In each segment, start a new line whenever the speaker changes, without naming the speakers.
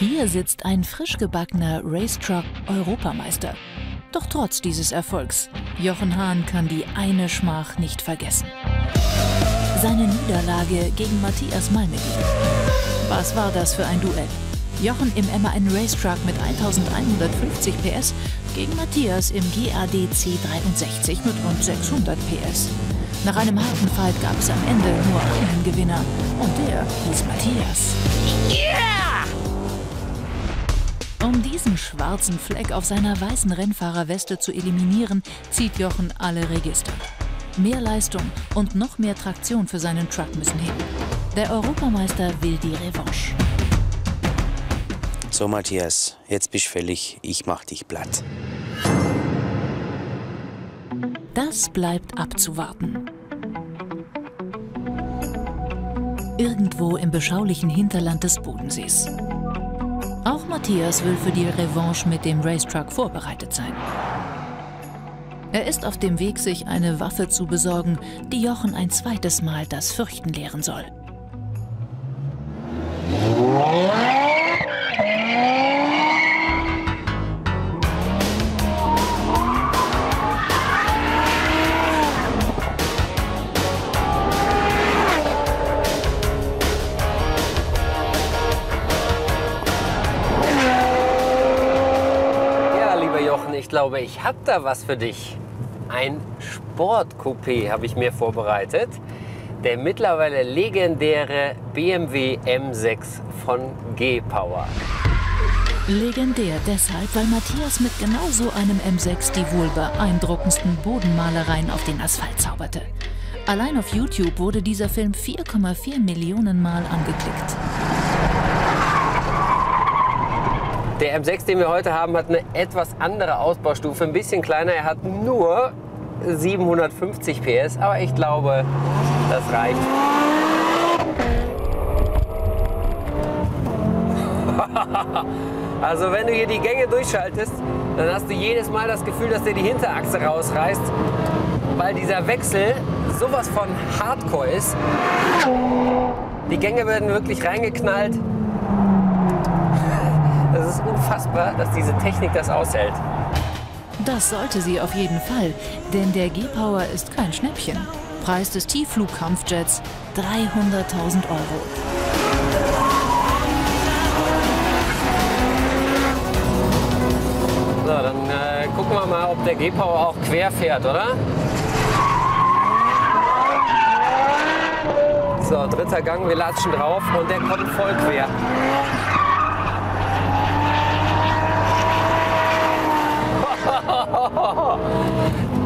Hier sitzt ein frisch gebackener Racetruck-Europameister. Doch trotz dieses Erfolgs, Jochen Hahn kann die eine Schmach nicht vergessen. Seine Niederlage gegen Matthias Malmedy. Was war das für ein Duell? Jochen im MAN Racetruck mit 1150 PS gegen Matthias im GAD C63 mit rund 600 PS. Nach einem harten Fight gab es am Ende nur einen Gewinner und der hieß Matthias. Yeah! Um diesen schwarzen Fleck auf seiner weißen Rennfahrerweste zu eliminieren, zieht Jochen alle Register. Mehr Leistung und noch mehr Traktion für seinen Truck müssen hin. Der Europameister will die Revanche.
So Matthias, jetzt bist du fällig, ich mach dich platt.
Das bleibt abzuwarten. Irgendwo im beschaulichen Hinterland des Bodensees. Auch Matthias will für die Revanche mit dem Racetruck vorbereitet sein. Er ist auf dem Weg, sich eine Waffe zu besorgen, die Jochen ein zweites Mal das Fürchten lehren soll.
Ich glaube, ich habe da was für dich. Ein Sportcoupé habe ich mir vorbereitet. Der mittlerweile legendäre BMW M6 von G-Power.
Legendär deshalb, weil Matthias mit genau so einem M6 die wohl beeindruckendsten Bodenmalereien auf den Asphalt zauberte. Allein auf YouTube wurde dieser Film 4,4 Millionen Mal angeklickt.
Der M6, den wir heute haben, hat eine etwas andere Ausbaustufe, ein bisschen kleiner. Er hat nur 750 PS, aber ich glaube, das reicht. Also wenn du hier die Gänge durchschaltest, dann hast du jedes Mal das Gefühl, dass dir die Hinterachse rausreißt, weil dieser Wechsel sowas von Hardcore ist. Die Gänge werden wirklich reingeknallt. Es ist unfassbar, dass diese Technik das aushält.
Das sollte sie auf jeden Fall, denn der G-Power ist kein Schnäppchen. Preis des Tiefflugkampfjets 300.000 €.
So, dann gucken wir mal, ob der G-Power auch quer fährt, oder? So, dritter Gang, wir latschen drauf und der kommt voll quer.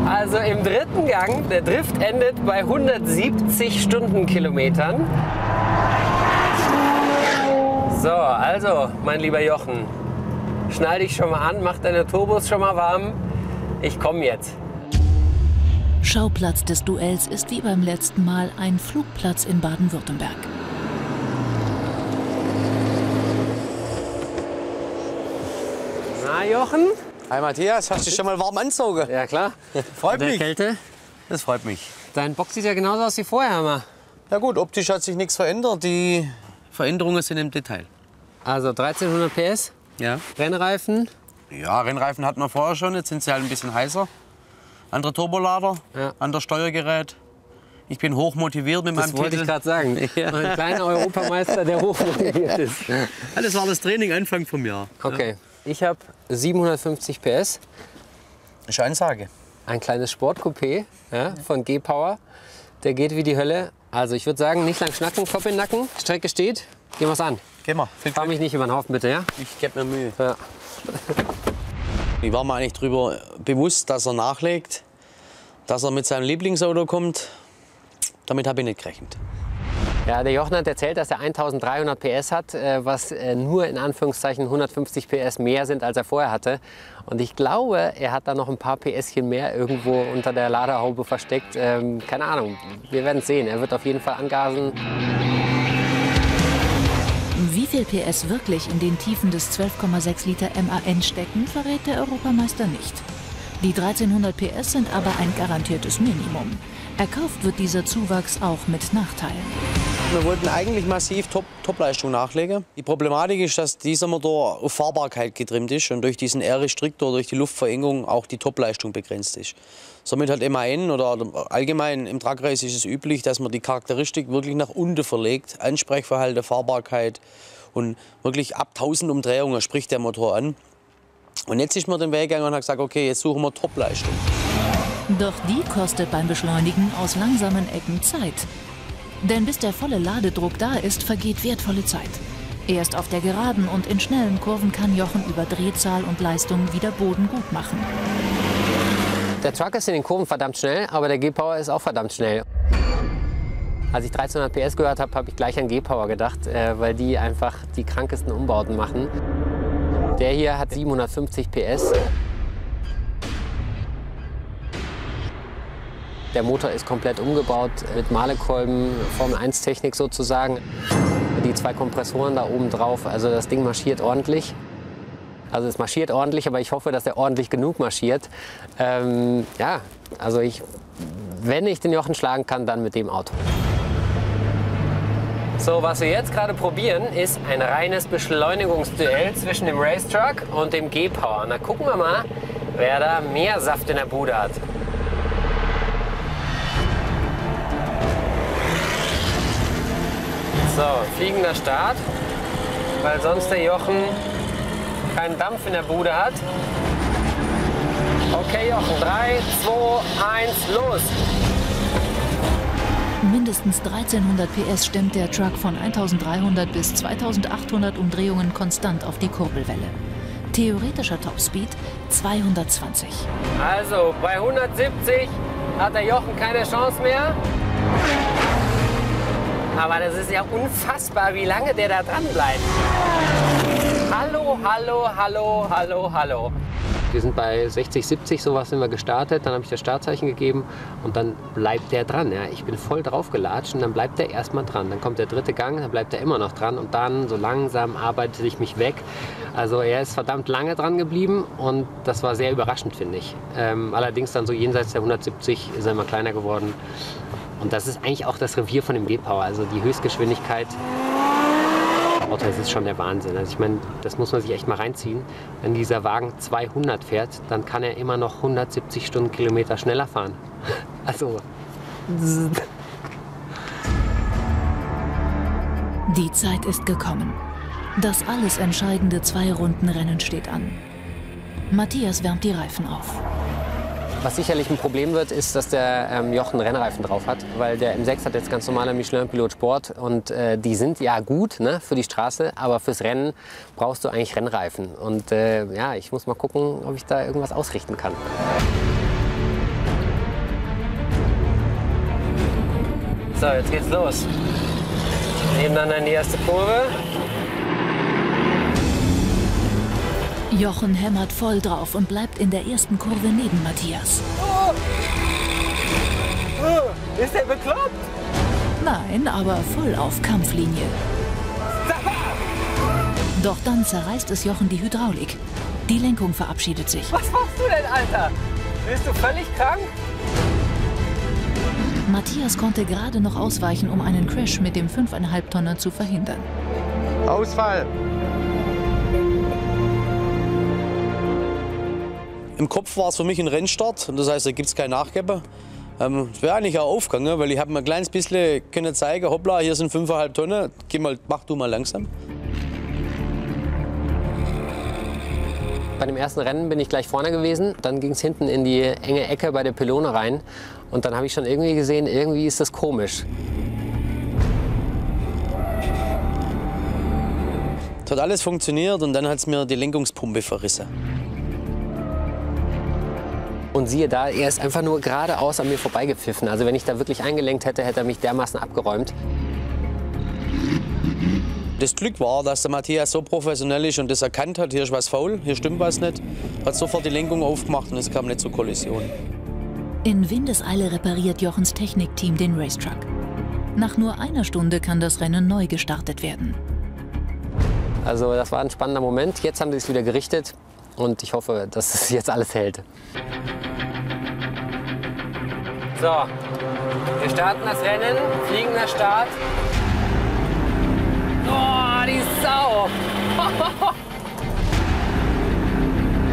Also im dritten Gang, der Drift endet bei 170 Stundenkilometern. So, also, mein lieber Jochen, schnall dich schon mal an, mach deine Turbos schon mal warm. Ich komme jetzt.
Schauplatz des Duells ist wie beim letzten Mal ein Flugplatz in Baden-Württemberg.
Na, Jochen?
Hi Matthias, hast du dich schon mal warm angezogen?
Ja, klar.
Freut mich.
Kälte?
Das freut mich.
Dein Box sieht ja genauso aus wie vorher, Hammer.
Ja gut, optisch hat sich nichts verändert. Die Veränderungen sind im Detail.
Also 1300 PS,
Ja.
Rennreifen.
Ja, Rennreifen hatten wir vorher schon. Jetzt sind sie halt ein bisschen heißer. Andere Turbolader,
Ja.
anderes Steuergerät. Ich bin hoch motiviert mit meinem
Das wollte
Titel.
ich gerade sagen.
Ja.
Ein kleiner Europameister, der hochmotiviert ist.
Das war das Training Anfang vom Jahr.
Okay, ich habe 750 PS.
Ist eine Ansage.
Ein kleines Sportcoupé, ja, von G-Power. Der geht wie die Hölle. Also ich würde sagen, nicht lang schnacken, Kopf in den Nacken. Strecke steht. Gehen wir's an.
Geh mal.
Fahr mich nicht über den Haufen, bitte, ja?
Ich gebe mir Mühe.
Ja.
Ich war mir eigentlich darüber bewusst, dass er nachlegt, dass er mit seinem Lieblingsauto kommt. Damit habe ich nicht gerechnet.
Ja, der Jochen hat erzählt, dass er 1300 PS hat, was nur in Anführungszeichen 150 PS mehr sind, als er vorher hatte. Und ich glaube, er hat da noch ein paar PSchen mehr irgendwo unter der Ladehaube versteckt. Keine Ahnung, wir werden es sehen. Er wird auf jeden Fall angasen.
Wie viel PS wirklich in den Tiefen des 12,6 Liter MAN stecken, verrät der Europameister nicht. Die 1300 PS sind aber ein garantiertes Minimum. Erkauft wird dieser Zuwachs auch mit Nachteilen.
Wir wollten eigentlich massiv Topleistung nachlegen. Die Problematik ist, dass dieser Motor auf Fahrbarkeit getrimmt ist und durch diesen R-Restriktor, durch die Luftverengung auch die Topleistung begrenzt ist. Somit hat MAN oder allgemein im Truck-Race ist es üblich, dass man die Charakteristik wirklich nach unten verlegt. Ansprechverhalten, Fahrbarkeit und wirklich ab 1000 Umdrehungen spricht der Motor an. Und jetzt ist man den Weg gegangen und hat gesagt, okay, jetzt suchen wir Topleistung.
Doch die kostet beim Beschleunigen aus langsamen Ecken Zeit. Denn bis der volle Ladedruck da ist, vergeht wertvolle Zeit. Erst auf der Geraden und in schnellen Kurven kann Jochen über Drehzahl und Leistung wieder Boden gut machen.
Der Truck ist in den Kurven verdammt schnell, aber der G-Power ist auch verdammt schnell. Als ich 1300 PS gehört habe, habe ich gleich an G-Power gedacht, weil die einfach die krankesten Umbauten machen. Der hier hat 750 PS. Der Motor ist komplett umgebaut mit Mahlkolben, Formel-1-Technik sozusagen. Die 2 Kompressoren da oben drauf, also das Ding marschiert ordentlich. Also es marschiert ordentlich, aber ich hoffe, dass er ordentlich genug marschiert. Ja, also wenn ich den Jochen schlagen kann, dann mit dem Auto. So, was wir jetzt gerade probieren, ist ein reines Beschleunigungsduell zwischen dem Racetruck und dem G-Power. Und dann gucken wir mal, wer da mehr Saft in der Bude hat. So, fliegender Start, weil sonst der Jochen keinen Dampf in der Bude hat. Okay, Jochen, 3, 2, 1, los!
Mindestens 1300 PS stemmt der Truck von 1300 bis 2800 Umdrehungen konstant auf die Kurbelwelle. Theoretischer Topspeed 220.
Also bei 170 hat der Jochen keine Chance mehr. Aber das ist ja unfassbar, wie lange der da dran bleibt. Hallo, hallo, hallo, hallo, hallo. Wir sind bei 60, 70, sowas sind wir gestartet. Dann habe ich das Startzeichen gegeben und dann bleibt der dran. Ja. Ich bin voll drauf gelatscht und dann bleibt der erstmal dran. Dann kommt der dritte Gang, dann bleibt er immer noch dran und dann so langsam arbeitet ich mich weg. Also er ist verdammt lange dran geblieben und das war sehr überraschend, finde ich. Allerdings dann so jenseits der 170 ist er immer kleiner geworden. Und das ist eigentlich auch das Revier von dem G-Power, also die Höchstgeschwindigkeit. Das ist schon der Wahnsinn. Also ich meine, das muss man sich echt mal reinziehen. Wenn dieser Wagen 200 fährt, dann kann er immer noch 170 Stundenkilometer schneller fahren. Also.
Die Zeit ist gekommen. Das alles entscheidende 2-Runden-Rennen steht an. Matthias wärmt die Reifen auf.
Was sicherlich ein Problem wird, ist, dass der Jochen Rennreifen drauf hat, weil der M6 hat jetzt ganz normale Michelin Pilot Sport und die sind ja gut, ne, für die Straße, aber fürs Rennen brauchst du eigentlich Rennreifen. Und ja, ich muss mal gucken, ob ich da irgendwas ausrichten kann. So, jetzt geht's los. Nebeneinander in die erste Kurve.
Jochen hämmert voll drauf und bleibt in der ersten Kurve neben Matthias.
Ist der bekloppt?
Nein, aber voll auf Kampflinie. Doch dann zerreißt es Jochen die Hydraulik. Die Lenkung verabschiedet sich.
Was machst du denn, Alter? Bist du völlig krank?
Matthias konnte gerade noch ausweichen, um einen Crash mit dem 5,5 Tonner zu verhindern.
Ausfall!
Im Kopf war es für mich ein Rennstart, das heißt, da gibt es kein Nachgeben. Es wäre eigentlich auch aufgegangen, weil ich habe mir ein kleines bisschen können zeigen, hoppla, hier sind 5,5 Tonnen, mach du mal langsam.
Bei dem ersten Rennen bin ich gleich vorne gewesen, dann ging es hinten in die enge Ecke bei der Pylone rein und dann habe ich schon irgendwie gesehen, irgendwie ist das komisch.
Es hat alles funktioniert und dann hat es mir die Lenkungspumpe verrissen.
Und siehe da, er ist einfach nur geradeaus an mir vorbeigepfiffen. Also wenn ich da wirklich eingelenkt hätte, hätte er mich dermaßen abgeräumt.
Das Glück war, dass der Matthias so professionell ist und das erkannt hat, hier ist was faul, hier stimmt was nicht. Hat sofort die Lenkung aufgemacht und es kam nicht zur Kollision.
In Windeseile repariert Jochens Technikteam den Racetruck. Nach nur einer Stunde kann das Rennen neu gestartet werden.
Also das war ein spannender Moment. Jetzt haben sie es wieder gerichtet und ich hoffe, dass es jetzt alles hält. So, wir starten das Rennen, fliegender Start. oh.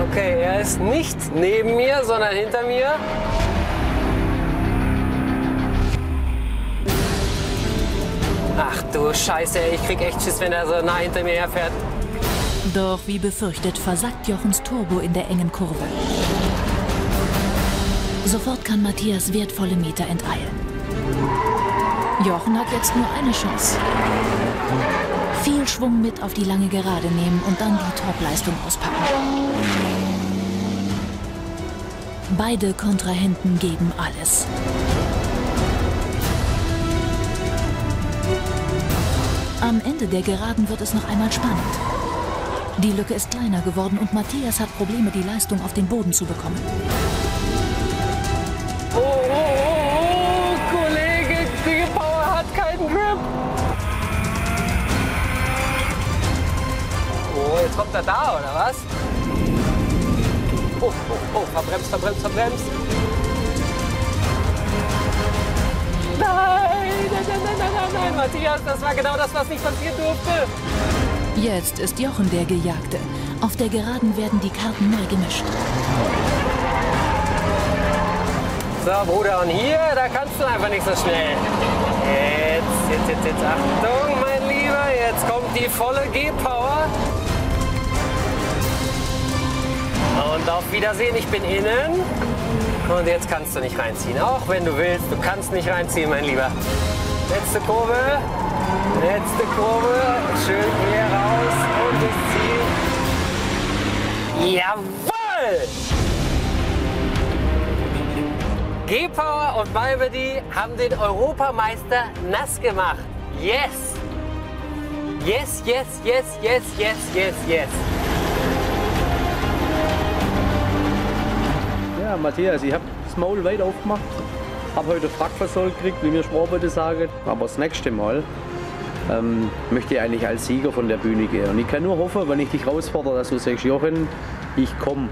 Okay, er ist nicht neben mir, sondern hinter mir. Ach du Scheiße, ich krieg echt Schiss, wenn er so nah hinter mir herfährt.
Doch wie befürchtet versackt Jochens Turbo in der engen Kurve. Sofort kann Matthias wertvolle Meter enteilen. Jochen hat jetzt nur eine Chance. Viel Schwung mit auf die lange Gerade nehmen und dann die Topleistung auspacken. Beide Kontrahenten geben alles. Am Ende der Geraden wird es noch einmal spannend. Die Lücke ist kleiner geworden und Matthias hat Probleme, die Leistung auf den Boden zu bekommen.
Kollege, die Power hat keinen Grip. Oh, jetzt kommt er da, oder was? Oh, verbremst. Nein, Matthias, das war genau das, was nicht passieren durfte.
Jetzt ist Jochen der Gejagte. Auf der Geraden werden die Karten neu gemischt.
So, Bruder, und hier, da kannst du einfach nicht so schnell. Jetzt, Achtung, mein Lieber, jetzt kommt die volle G-Power. Und auf Wiedersehen, ich bin innen. Und jetzt kannst du nicht reinziehen, auch wenn du willst. Du kannst nicht reinziehen, mein Lieber. Letzte Kurve, schön hier raus und das Ziel. Jawohl! G-Power und Malmedy haben den Europameister nass gemacht. Yes! Yes.
Ja, Matthias, ich habe das Maul weit aufgemacht. Habe heute Frack versollt gekriegt, wie mir Schwaberte sagen. Aber das nächste Mal möchte ich eigentlich als Sieger von der Bühne gehen. Und ich kann nur hoffen, wenn ich dich herausfordere, dass du sagst, Jochen, ich komme.